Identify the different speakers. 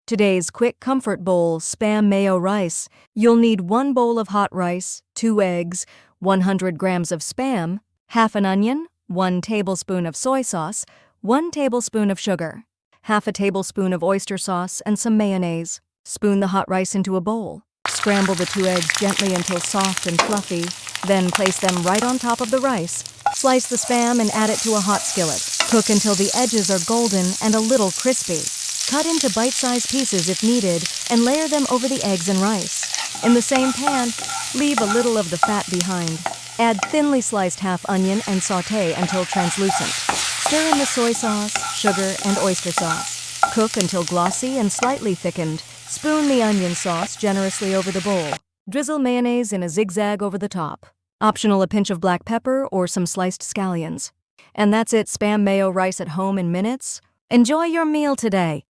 Speaker 1: Today's quick comfort bowl, Spam Mayo Rice. You'll need 1 bowl of hot rice, 2 eggs, 100 grams of Spam, half an onion, 1 tablespoon of soy sauce, 1 tablespoon of sugar, half a tablespoon of oyster sauce, and some mayonnaise. Spoon the hot rice into a bowl. Scramble the 2 eggs gently until soft and fluffy, then place them right on top of the rice. Slice the Spam and add it to a hot skillet. Cook until the edges are golden and a little crispy. Cut into bite-sized pieces if needed and layer them over the eggs and rice. In the same pan, leave a little of the fat behind. Add thinly sliced half onion and sauté until translucent. Stir in the soy sauce, sugar, and oyster sauce. Cook until glossy and slightly thickened. Spoon the onion sauce generously over the bowl. Drizzle mayonnaise in a zigzag over the top. Optional, a pinch of black pepper or some sliced scallions. And that's it, Spam Mayo Rice at home in minutes. Enjoy your meal today.